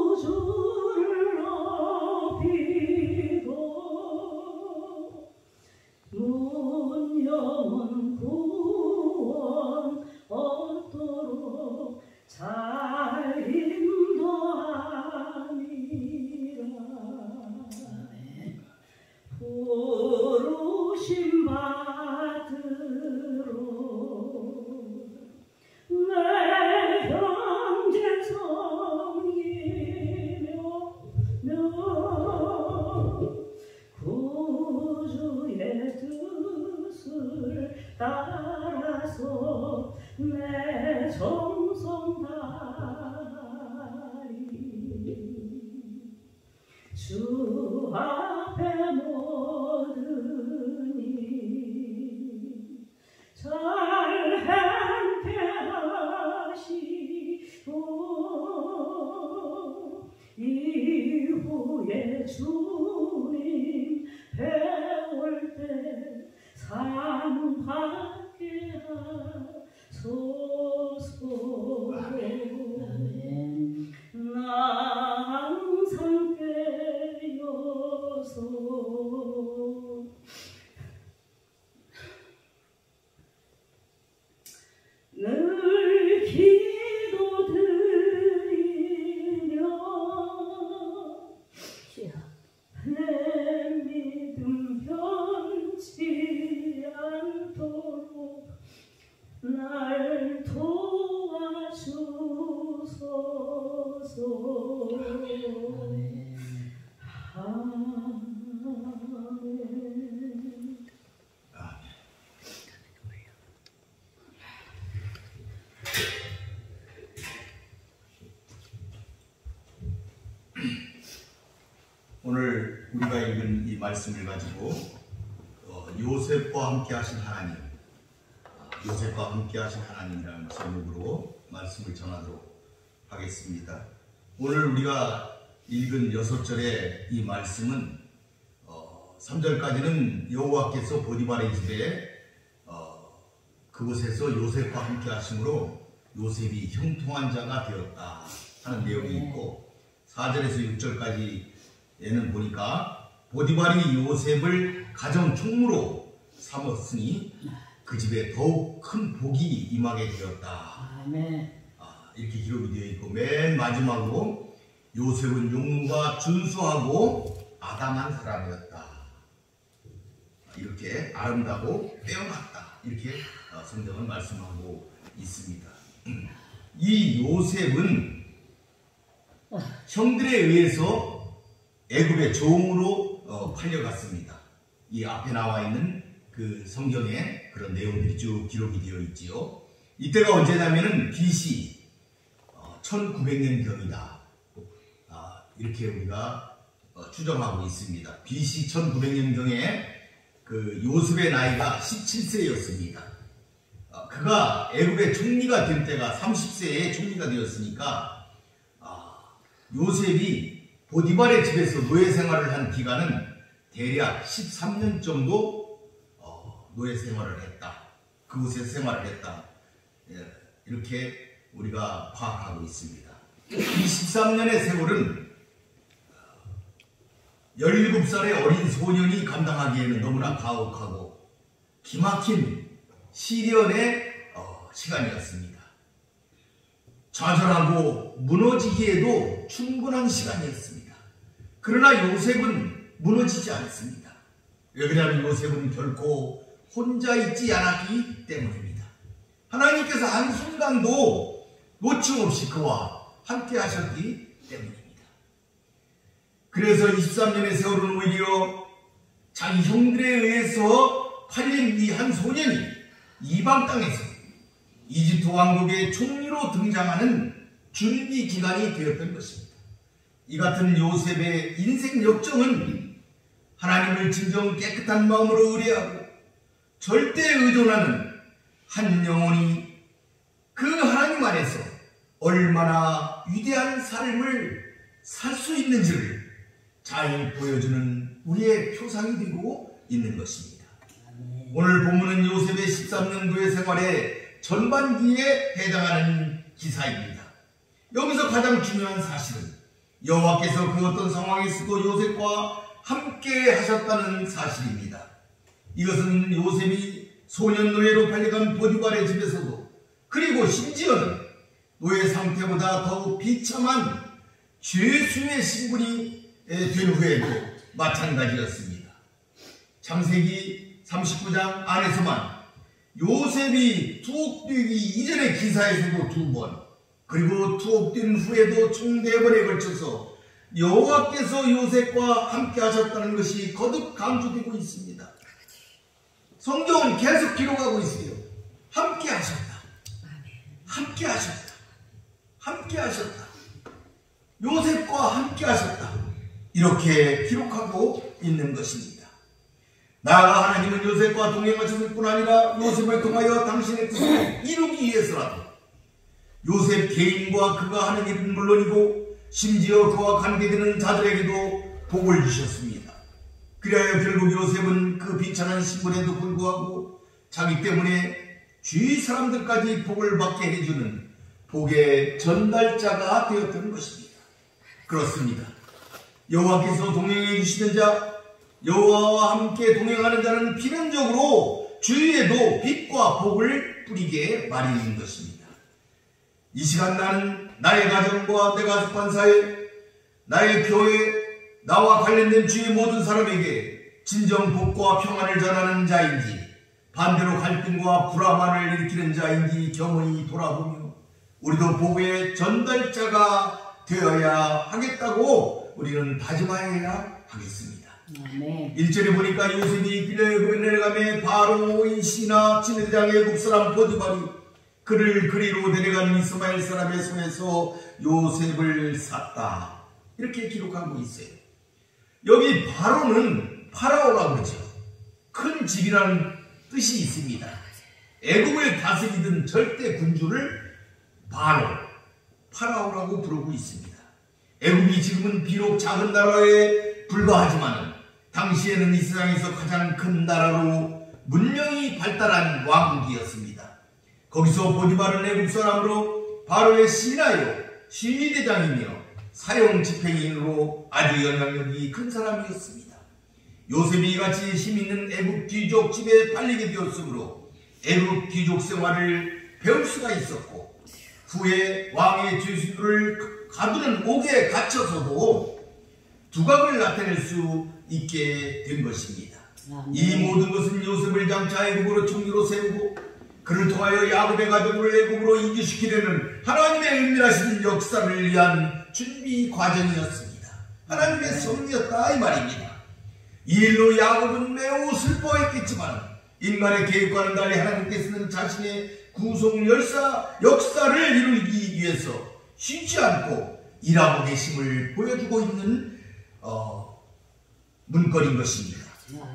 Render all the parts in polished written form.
우주를 높이고 문영원 구원 얻도록 잘 인도하니라. 부르심 받으러 내 형제 섬기며 구주의 뜻을 따라서 내 정성 다하리. 주 앞에 모든 일 잘 행케 하시고 이후에 주님 배울 때 상 받게 하소서. 나 항상 깨어서 늘 기도드리며 내 믿음 변치 않도록 날 도와주소서. 아멘. 오늘 우리가 읽은 이 말씀을 가지고 요셉과 함께 하신 하나님, 요셉과 함께 하신 하나님이라는 제목으로 말씀을 전하도록 하겠습니다. 오늘 우리가 읽은 6절의 이 말씀은 3절까지는 여호와께서 보디발의 집에 그곳에서 요셉과 함께 하심으로 요셉이 형통한 자가 되었다 하는 내용이 있고, 4절에서 6절까지에는 보니까 보디발이 요셉을 가정 총무로 삼았으니 그 집에 더욱 큰 복이 임하게 되었다. 이렇게 기록이 되어 있고, 맨 마지막으로 요셉은 용무가 준수하고 아담한 사람이었다. 이렇게 아름다고 빼어났다. 이렇게 성경은 말씀하고 있습니다. 이 요셉은 형들에 의해서 애굽의 종으로 팔려갔습니다. 이 앞에 나와 있는 그 성경에 그런 내용들이 쭉 기록이 되어 있지요. 이때가 언제냐면은 BC 1900년경이다. 이렇게 우리가 추정하고 있습니다. BC 1900년경에 그 요셉의 나이가 17세였습니다. 그가 애굽의 총리가 될 때가 30세에 총리가 되었으니까 요셉이 보디발의 집에서 노예 생활을 한 기간은 대략 13년 정도 노예 생활을 했다. 그곳에서 생활을 했다. 이렇게 우리가 파악하고 있습니다. 이 13년의 세월은 17살의 어린 소년이 감당하기에는 너무나 가혹하고 기막힌 시련의 시간이었습니다. 좌절하고 무너지기에도 충분한 시간이었습니다. 그러나 요셉은 무너지지 않습니다. 왜냐하면 요셉은 결코 혼자 있지 않았기 때문입니다. 하나님께서 한순간도 놓침없이 그와 함께 하셨기 때문입니다. 그래서 23년의 세월은 오히려 자기 형들에 의해서 팔린 이 한 소년이 이방 땅에서 이집트 왕국의 총리로 등장하는 준비 기간이 되었던 것입니다. 이 같은 요셉의 인생 역정은 하나님을 진정 깨끗한 마음으로 의뢰하고 절대 의존하는 한 영혼이 그 하나님 안에서 얼마나 위대한 삶을 살 수 있는지를 잘 보여주는 우리의 표상이 되고 있는 것입니다. 오늘 본문은 요셉의 13년도의 생활에 전반기에 해당하는 기사입니다. 여기서 가장 중요한 사실은 여호와께서 그 어떤 상황에서도 요셉과 함께 하셨다는 사실입니다. 이것은 요셉이 소년 노예로 팔려간 보디발의 집에서도, 그리고 심지어는 노예 상태보다 더욱 비참한 죄수의 신분이 된 후에도 마찬가지였습니다. 창세기 39장 안에서만 요셉이 투옥되기 이전의 기사에서도 2번, 그리고 투옥된 후에도 총 4번에 걸쳐서 여호와께서 요셉과 함께 하셨다는 것이 거듭 강조되고 있습니다. 성경은 계속 기록하고 있어요. 함께 하셨다. 함께 하셨다. 함께 하셨다. 요셉과 함께 하셨다. 이렇게 기록하고 있는 것입니다. 나아가 하나님은 요셉과 동행하셨을 뿐 아니라 요셉을 통하여 당신의 뜻을 이루기 위해서라도 요셉 개인과 그가 하는 일은 물론이고 심지어 그와 관계되는 자들에게도 복을 주셨습니다. 그리하여 결국 요셉은 그 비천한 신분에도 불구하고 자기 때문에 주위 사람들까지 복을 받게 해주는 복의 전달자가 되었던 것입니다. 그렇습니다. 여호와께서 동행해 주시는 자, 여호와와 함께 동행하는 자는 필연적으로 주위에도 빛과 복을 뿌리게 마련인 것입니다. 이 시간 나는 나의 가정과 내가 속한 사회, 나의 교회, 나와 관련된 주위 모든 사람에게 진정 복과 평안을 전하는 자인지, 반대로 갈등과 불화만을 일으키는 자인지 겸허히 돌아보며 우리도 복의 전달자가 되어야 하겠다고 우리는 다짐하여야 하겠습니다. 네. 1절에 보니까 요셉이 빌레굽에 내려가매 바로의 신하 지느장 애굽 사람 보디발이 그를 그리로 데려간 이스마엘 사람의 손에서 요셉을 샀다. 이렇게 기록하고 있어요. 여기 바로는 파라오라고 그러죠. 큰 집이라는 뜻이 있습니다. 애굽을 다스리던 절대 군주를 파라오라고 부르고 있습니다. 애굽이 지금은 비록 작은 나라에 불과하지만 당시에는 이 세상에서 가장 큰 나라로 문명이 발달한 왕국이었습니다. 거기서 보디발은 애굽 사람으로 바로의 신하요 시위대장이며 사형 집행인으로 아주 영향력이 큰 사람이었습니다. 요셉이 이같이 힘있는 애굽 귀족 집에 팔리게 되었으므로 애굽 귀족 생활을 배울 수가 있었고, 후에 왕의 죄수들을 가두는 옥에 갇혀서도 두각을 나타낼 수 있게 된 것입니다. 이 모든 것은 요셉을 장차 애굽으로 총리로 세우고 그를 통하여 야곱의 가족을 애굽으로 이주시키려는 하나님의 은밀하신 역사를 위한 준비 과정이었습니다. 하나님의 섭리였다 이 말입니다. 이 일로 야곱은 매우 슬퍼했겠지만 인간의 계획과는 달리 하나님께서는 자신의 구속 역사를 이루기 위해서 쉬지 않고 일하고 계심을 보여주고 있는 문건인 것입니다.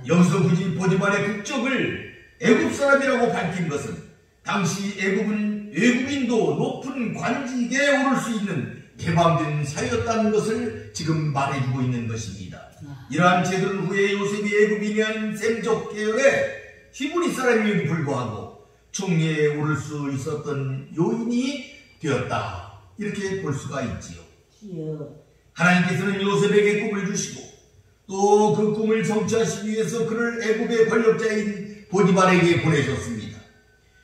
여기서 굳이 보디발의 국적을 애굽 사람이라고 밝힌 것은 당시 애굽은 외국인도 높은 관직에 오를 수 있는 개방된 사회였다는 것을 지금 말해주고 있는 것입니다. 이러한 제도는 후에 요셉이 애굽인이 아닌 셈족 계열의 히브리 사람임에도 불구하고 총리에 오를 수 있었던 요인이 되었다. 이렇게 볼 수가 있지요. 하나님께서는 요셉에게 꿈을 주시고 또 그 꿈을 성취하시기 위해서 그를 애굽의 권력자인 보디발에게 보내셨습니다.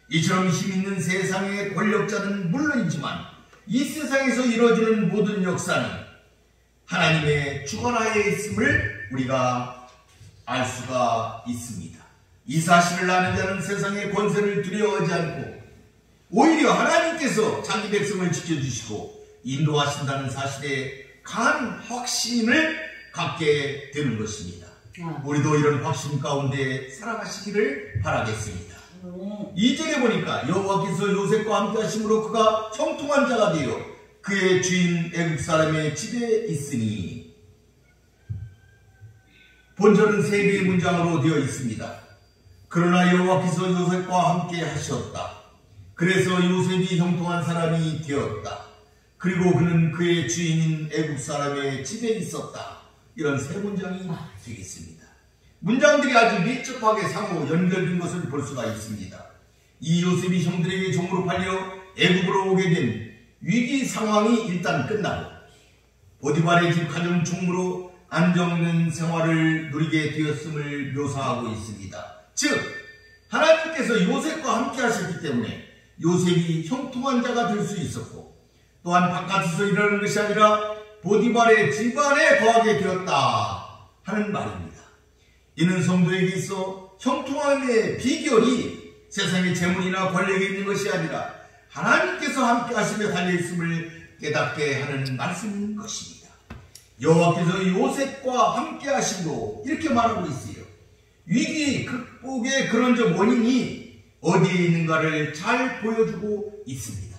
이처럼 힘있는 세상의 권력자는 물론이지만 이 세상에서 이루어지는 모든 역사는 하나님의 주관하에 있음을 우리가 알 수가 있습니다. 이 사실을 아는 자는 세상의 권세를 두려워하지 않고 오히려 하나님께서 자기 백성을 지켜주시고 인도하신다는 사실에 강한 확신을 갖게 되는 것입니다. 우리도 이런 확신 가운데 살아가시기를 바라겠습니다. 2절에 보니까 여호와께서 요셉과 함께 하심으로 그가 형통한 자가 되어 그의 주인 애굽 사람의 집에 있으니, 본절은 3개의 문장으로 되어 있습니다. 그러나 여호와께서 요셉과 함께 하셨다. 그래서 요셉이 형통한 사람이 되었다. 그리고 그는 그의 주인인 애굽 사람의 집에 있었다. 이런 3문장이 되겠습니다. 문장들이 아주 밀접하게 상호 연결된 것을 볼 수가 있습니다. 이 요셉이 형들에게 종으로 팔려 애굽으로 오게 된 위기 상황이 일단 끝나고 보디발의 집 가정 총무로 안정된 생활을 누리게 되었음을 묘사하고 있습니다. 즉 하나님께서 요셉과 함께 하셨기 때문에 요셉이 형통한 자가 될 수 있었고, 또한 바깥에서 일하는 것이 아니라 보디발의 집안에 거하게 되었다 하는 말입니다. 이는 성도에게 있어 형통함의 비결이 세상의 재물이나 권력에 있는 것이 아니라 하나님께서 함께 하시며 달려있음을 깨닫게 하는 말씀인 것입니다. 여호와께서 요셉과 함께 하심으로 이렇게 말하고 있어요. 위기 극복의 그런 원인이 어디에 있는가를 잘 보여주고 있습니다.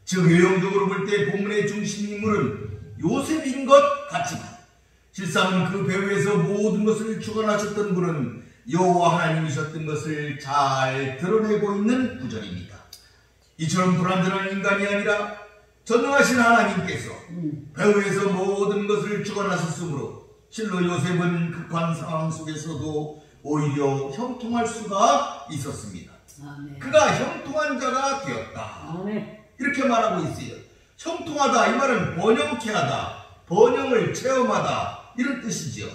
즉 외형적으로 볼 때 본문의 중심 인물은 요셉인 것 같지만 실상은 그 배후에서 모든 것을 주관하셨던 분은 여호와 하나님이셨던 것을 잘 드러내고 있는 구절입니다. 이처럼 불완전한 인간이 아니라 전능하신 하나님께서 배후에서 모든 것을 주관하셨으므로 실로 요셉은 극한 상황 속에서도 오히려 형통할 수가 있었습니다. 아멘. 그가 형통한 자가 되었다. 아멘. 이렇게 말하고 있어요. 형통하다 이 말은 번영케 하다, 번영을 체험하다 이런 뜻이죠.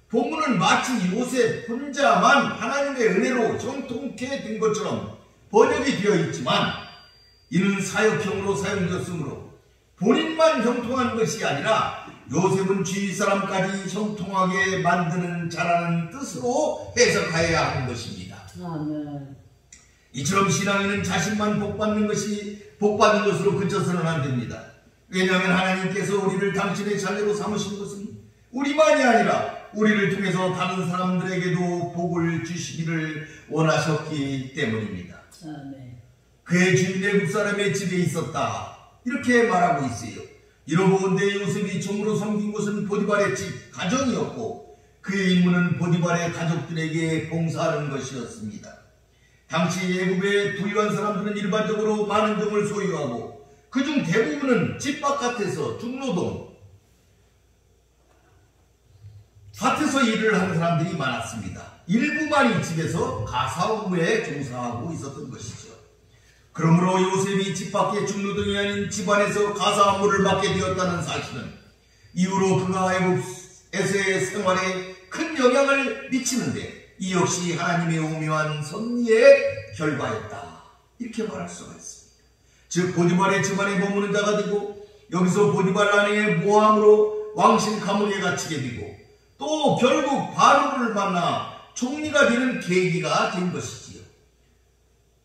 본문은 마치 요셉 혼자만 하나님의 은혜로 형통케 된 것처럼 번역이 되어 있지만 이는 사역형으로 사용되었으므로 본인만 형통한 것이 아니라 요셉은 주위 사람까지 형통하게 만드는 자라는 뜻으로 해석하여야 하는 것입니다. 아멘. 이처럼 신앙에는 자신만 복받는 것으로 그쳐서는 안 됩니다. 왜냐하면 하나님께서 우리를 당신의 자녀로 삼으신 것은 우리만이 아니라 우리를 통해서 다른 사람들에게도 복을 주시기를 원하셨기 때문입니다. 아멘. 그의 주인 애굽 사람의 집에 있었다 이렇게 말하고 있어요. 이로보건대 요셉이 종으로 섬긴 곳은 보디발의 집 가정이었고 그의 임무는 보디발의 가족들에게 봉사하는 것이었습니다. 당시 애굽의 부유한 사람들은 일반적으로 많은 종을 소유하고 그중 대부분은 집 바깥에서 중노동, 밭에서 일을 하는 사람들이 많았습니다. 일부만이 집에서 가사업무에 종사하고 있었던 것이죠. 그러므로 요셉이 집 밖의 중노동이 아닌 집안에서 가사업무를 맡게 되었다는 사실은 이후로 그가 애굽에서의 생활에 큰 영향을 미치는데 이 역시 하나님의 오묘한 섭리의 결과였다 이렇게 말할 수가 있습니다. 즉 보디발의 집안에 머무는 자가 되고 여기서 보디발 아내의 모함으로 왕실 감옥에 갇히게 되고 또 결국 바로를 만나 총리가 되는 계기가 된 것이지요.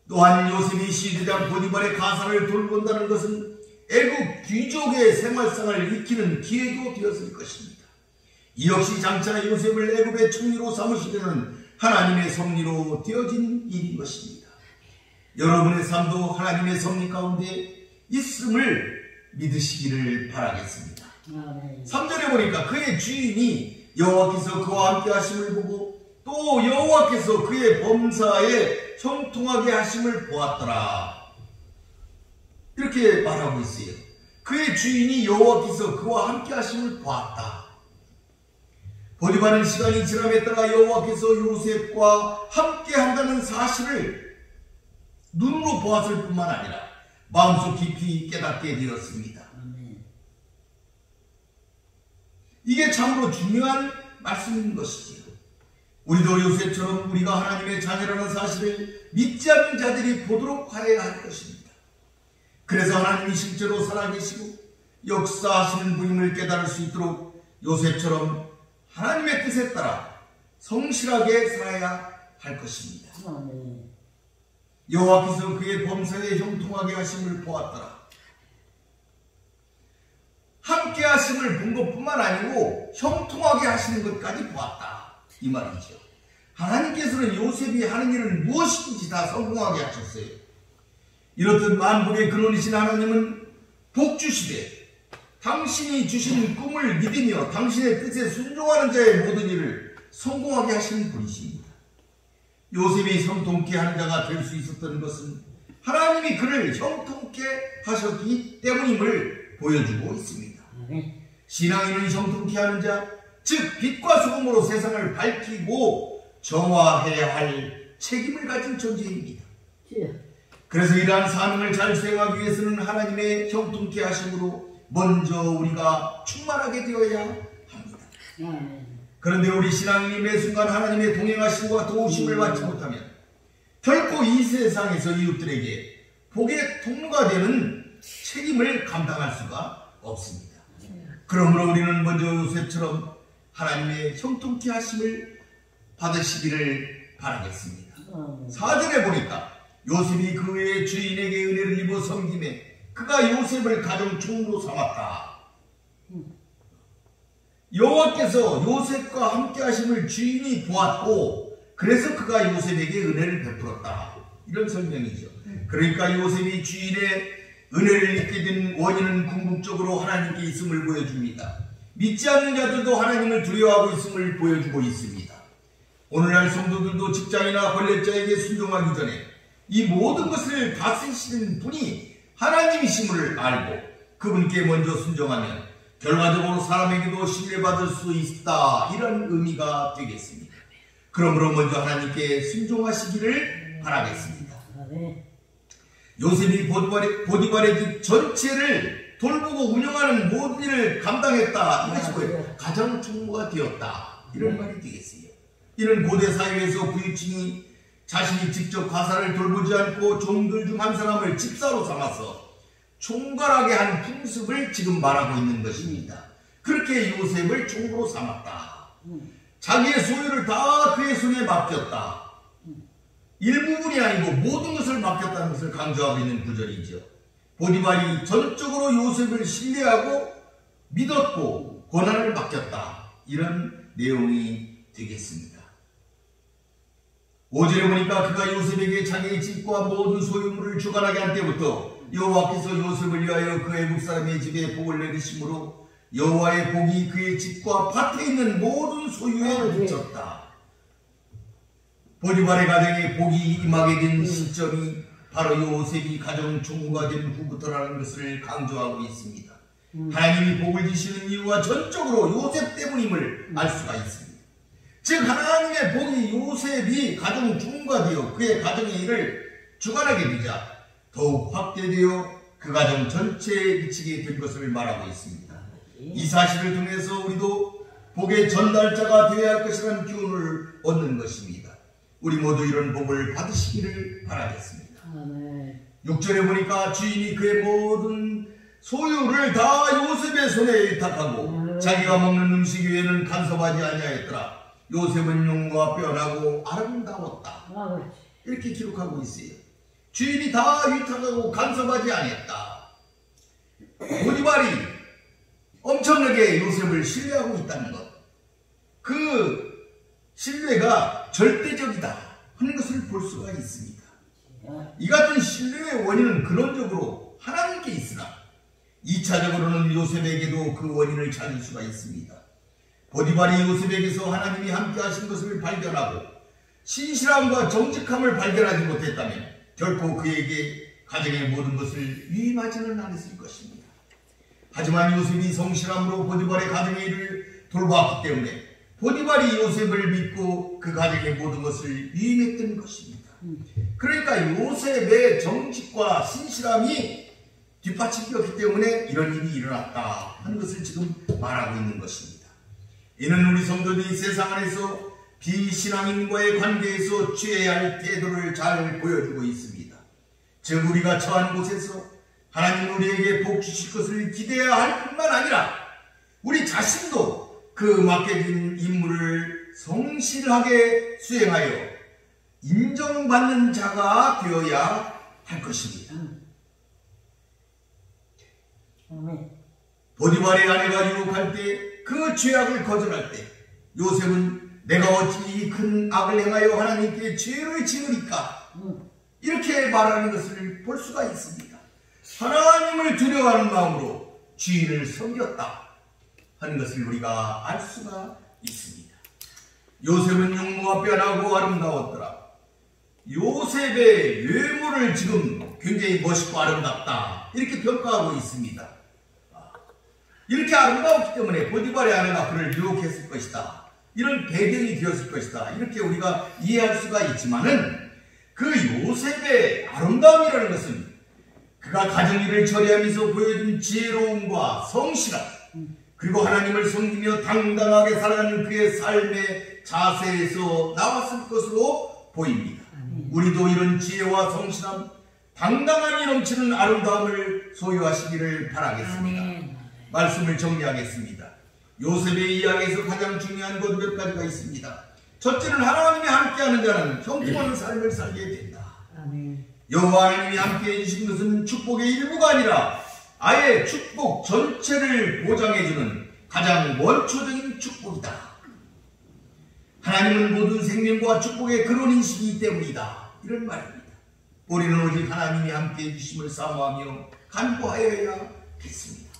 또한 요셉이 시대장 보디발의 가사를 돌본다는 것은 애굽 귀족의 생활상을 익히는 기회도 되었을 것입니다. 이 역시 장차 요셉을 애굽의 총리로 삼으시려는 하나님의 섭리로 되어진 일인 것입니다. 여러분의 삶도 하나님의 섭리 가운데 있음을 믿으시기를 바라겠습니다. 3절에 보니까 그의 주인이 여호와께서 그와 함께 하심을 보고 또 여호와께서 그의 범사에 형통하게 하심을 보았더라 이렇게 말하고 있어요. 그의 주인이 여호와께서 그와 함께 하심을 보았다. 보디발은 시간이 지남에 따라 여호와께서 요셉과 함께 한다는 사실을 눈으로 보았을 뿐만 아니라 마음속 깊이 깨닫게 되었습니다. 이게 참으로 중요한 말씀인 것이지요. 우리도 요셉처럼 우리가 하나님의 자녀라는 사실을 믿지 않는 자들이 보도록 하여야 할 것입니다. 그래서 하나님이 실제로 살아계시고 역사하시는 분임을 깨달을 수 있도록 요셉처럼 하나님의 뜻에 따라 성실하게 살아야 할 것입니다. 여호와께서 그의 범사에 형통하게 하심을 보았더라. 함께 하심을 본 것뿐만 아니고 형통하게 하시는 것까지 보았다 이 말이죠. 하나님께서는 요셉이 하는 일은 무엇이든지 다 성공하게 하셨어요. 이렇듯 만복의 근원이신 하나님은 복 주시되 당신이 주신 꿈을 믿으며 당신의 뜻에 순종하는 자의 모든 일을 성공하게 하시는 분이십니다. 요셉이 형통케 하는 자가 될 수 있었던 것은 하나님이 그를 형통케 하셨기 때문임을 보여주고 있습니다. 신앙인은 형통케 하는 자, 즉 빛과 소금으로 세상을 밝히고 정화해야 할 책임을 가진 존재입니다. 그래서 이러한 사명을 잘 수행하기 위해서는 하나님의 형통케 하심으로 먼저 우리가 충만하게 되어야 합니다. 그런데 우리 신앙인이 매 순간 하나님의 동행하심과 도우심을 받지 못하면 결코 이 세상에서 이웃들에게 복의 통로가 되는 책임을 감당할 수가 없습니다. 그러므로 우리는 먼저 요셉처럼 하나님의 형통케 하심을 받으시기를 바라겠습니다. 4절에 보니까 요셉이 그의 주인에게 은혜를 입어 섬김에 그가 요셉을 가정 총무로 삼았다. 여호와께서 요셉과 함께 하심을 주인이 보았고 그래서 그가 요셉에게 은혜를 베풀었다. 이런 설명이죠. 그러니까 요셉이 주인의 은혜를 입게 된 원인은 궁극적으로 하나님께 있음을 보여줍니다. 믿지 않는 자들도 하나님을 두려워하고 있음을 보여주고 있습니다. 오늘날 성도들도 직장이나 권력자에게 순종하기 전에 이 모든 것을 다스리시는 분이 하나님이심을 알고 그분께 먼저 순종하면 결과적으로 사람에게도 신뢰받을 수 있다. 이런 의미가 되겠습니다. 그러므로 먼저 하나님께 순종하시기를 바라겠습니다. 요셉이 보디발의 집 전체를 돌보고 운영하는 모든 일을 감당했다. 이것이 뭐예요? 가장 총무가 되었다. 이런 말이 되겠어요. 이런 고대 사회에서 부유층이 자신이 직접 가사를 돌보지 않고 종들 중 한 사람을 집사로 삼아서 총괄하게 한 풍습을 지금 말하고 있는 것입니다. 그렇게 요셉을 총무로 삼았다. 자기의 소유를 다 그의 손에 맡겼다. 일부분이 아니고 모든 것을 맡겼다는 것을 강조하고 있는 구절이죠. 보디발이 전적으로 요셉을 신뢰하고 믿었고 권한을 맡겼다. 이런 내용이 되겠습니다. 5절에 보니까 그가 요셉에게 자기의 집과 모든 소유물을 주관하게 한 때부터 여호와께서 요셉을 위하여 그 애국 사람의 집에 복을 내리심으로 여호와의 복이 그의 집과 밭에 있는 모든 소유에 미쳤다. 보디발의 가정에 복이 임하게 된 시점이 바로 요셉이 가정 총무가 된 후부터라는 것을 강조하고 있습니다. 하나님이 복을 주시는 이유가 전적으로 요셉 때문임을 알 수가 있습니다. 즉 하나님의 복이 요셉이 가정 총무가 되어 그의 가정의 일을 주관하게 되자 더욱 확대되어 그 가정 전체에 미치게 된 것을 말하고 있습니다. 이 사실을 통해서 우리도 복의 전달자가 되어야 할 것이라는 기운을 얻는 것입니다. 우리 모두 이런 복을 받으시기를 바라겠습니다. 6절에 보니까 주인이 그의 모든 소유를 다 요셉의 손에 의탁하고 자기가 먹는 음식 외에는 간섭하지 아니하였더라. 요셉은 용과 뼈나고 아름다웠다. 이렇게 기록하고 있어요. 주인이 다 위탁하고 간섭하지 아니했다. 보디발이 엄청나게 요셉을 신뢰하고 있다는 것. 그 신뢰가 절대적이다 하는 것을 볼 수가 있습니다. 이 같은 신뢰의 원인은 근원적으로 하나님께 있으나 2차적으로는 요셉에게도 그 원인을 찾을 수가 있습니다. 보디발이 요셉에게서 하나님이 함께 하신 것을 발견하고 신실함과 정직함을 발견하지 못했다면 결코 그에게 가정의 모든 것을 위임하지는 않았을 것입니다. 하지만 요셉이 성실함으로 보디발의 가정의 일을 돌보았기 때문에 보디발이 요셉을 믿고 그 가정의 모든 것을 위임했던 것입니다. 그러니까 요셉의 정직과 신실함이 뒷받침되었기 때문에 이런 일이 일어났다 하는 것을 지금 말하고 있는 것입니다. 이는 우리 성도들이 세상 안에서 비신앙인과의 관계에서 취해야 할 태도를 잘 보여주고 있습니다. 즉 우리가 처한 곳에서 하나님 우리에게 복 주실 것을 기대해야 할 뿐만 아니라 우리 자신도 그 맡겨진 임무를 성실하게 수행하여 인정받는 자가 되어야 할 것입니다. 보디발의 아내가 유혹할 때 그 죄악을 거절할 때 요셉은 내가 어찌 이 큰 악을 행하여 하나님께 죄를 지으리까 이렇게 말하는 것을 볼 수가 있습니다. 하나님을 두려워하는 마음으로 주인을 섬겼다 하는 것을 우리가 알 수가 있습니다. 요셉은 용모가 뼈나고 아름다웠더라. 요셉의 외모를 지금 굉장히 멋있고 아름답다 이렇게 평가하고 있습니다. 이렇게 아름다웠기 때문에 보디발의 아내가 그를 유혹했을 것이다. 이런 배경이 되었을 것이다. 이렇게 우리가 이해할 수가 있지만은 그 요셉의 아름다움이라는 것은 그가 가정일을 처리하면서 보여준 지혜로움과 성실함, 그리고 하나님을 섬기며 당당하게 살아가는 그의 삶의 자세에서 나왔을 것으로 보입니다. 우리도 이런 지혜와 성실함, 당당함이 넘치는 아름다움을 소유하시기를 바라겠습니다. 말씀을 정리하겠습니다. 요셉의 이야기에서 가장 중요한 것 몇 가지가 있습니다. 첫째는 하나님이 함께하는 자는 형통하는 삶을 살게 된다. 여호와 하나님이 함께해 주신 것은 축복의 일부가 아니라 아예 축복 전체를 보장해주는 가장 원초적인 축복이다. 하나님은 모든 생명과 축복의 근원이시기 때문이다. 이런 말입니다. 우리는 오직 하나님이 함께해 주심을 사모하며 간구하여야겠습니다.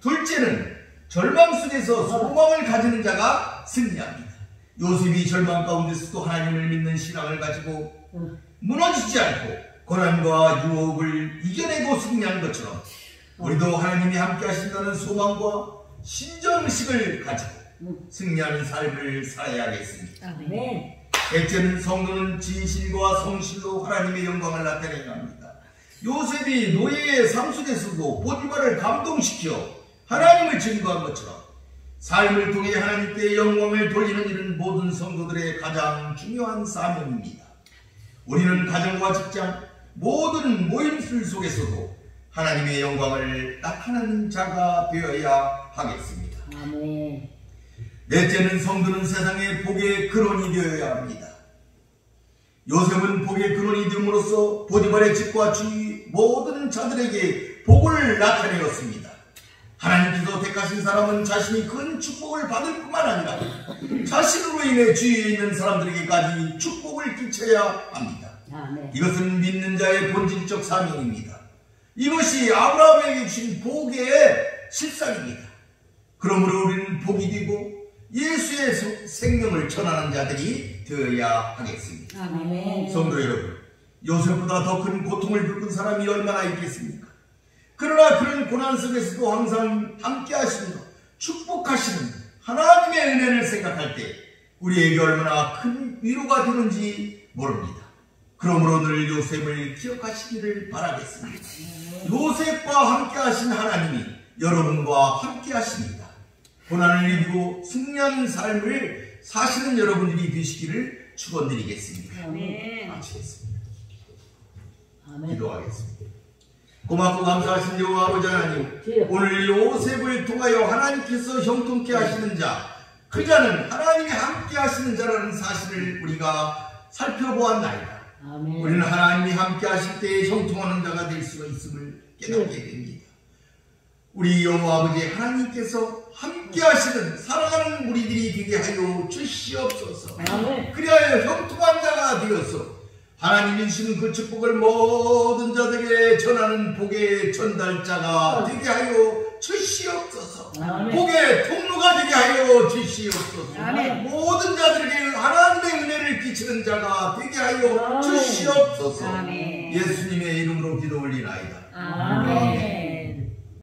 둘째는 절망 속에서 소망을 가지는 자가 승리합니다. 요셉이 절망 가운데서도 하나님을 믿는 신앙을 가지고 무너지지 않고 고난과 유혹을 이겨내고 승리한 것처럼 우리도 하나님이 함께 하신다는 소망과 신정의식을 가지고 승리하는 삶을 살아야겠습니다. 셋째는 성도는 진실과 성실로 하나님의 영광을 나타내야 합니다. 요셉이 노예의 삶 속에서도 보디발을 감동시켜 하나님을 증거한 것처럼 삶을 통해 하나님께 영광을 돌리는 일은 모든 성도들의 가장 중요한 사명입니다. 우리는 가정과 직장, 모든 모임술 속에서도 하나님의 영광을 나타내는 자가 되어야 하겠습니다. 넷째는 성도는 세상의 복의 근원이 되어야 합니다. 요셉은 복의 근원이 됨으로써 보디발의 집과 주위 모든 자들에게 복을 나타내었습니다. 하나님께서 택하신 사람은 자신이 큰 축복을 받을 뿐만 아니라 자신으로 인해 주위에 있는 사람들에게까지 축복을 끼쳐야 합니다. 이것은 믿는 자의 본질적 사명입니다. 이것이 아브라함에게 주신 복의 실상입니다. 그러므로 우리는 복이 되고 예수의 생명을 전하는 자들이 되어야 하겠습니다. 성도 여러분, 요셉보다 더 큰 고통을 겪은 사람이 얼마나 있겠습니까? 그러나 그런 고난 속에서도 항상 함께 하시며 축복하시는 하나님의 은혜를 생각할 때 우리에게 얼마나 큰 위로가 되는지 모릅니다. 그러므로 늘 요셉을 기억하시기를 바라겠습니다. 요셉과 함께 하신 하나님이 여러분과 함께 하십니다. 고난을 이기고 승리하는 삶을 사시는 여러분들이 되시기를 축원드리겠습니다. 마치겠습니다. 기도하겠습니다. 고맙고 감사하신 여호와 아버지 하나님, 오늘 요셉을 통하여 하나님께서 형통케 하시는 자, 그 자는 하나님이 함께 하시는 자라는 사실을 우리가 살펴보았나이다. 우리는 하나님이 함께 하실 때에 형통하는 자가 될 수가 있음을 깨닫게 됩니다. 우리 여호와 아버지 하나님께서 함께 하시는 사랑하는 우리들이 되게 하여 주시옵소서. 그리하여 형통한 자가 되어서 하나님이 주시는 그 축복을 모든 자들에게 전하는 복의 전달자가 되게 하여 주시옵소서. 복의 통로가 되게 하여 주시옵소서. 모든 자들에게 하나님의 은혜를 끼치는 자가 되게 하여 주시옵소서. 예수님의 이름으로 기도 올리나이다. 아멘.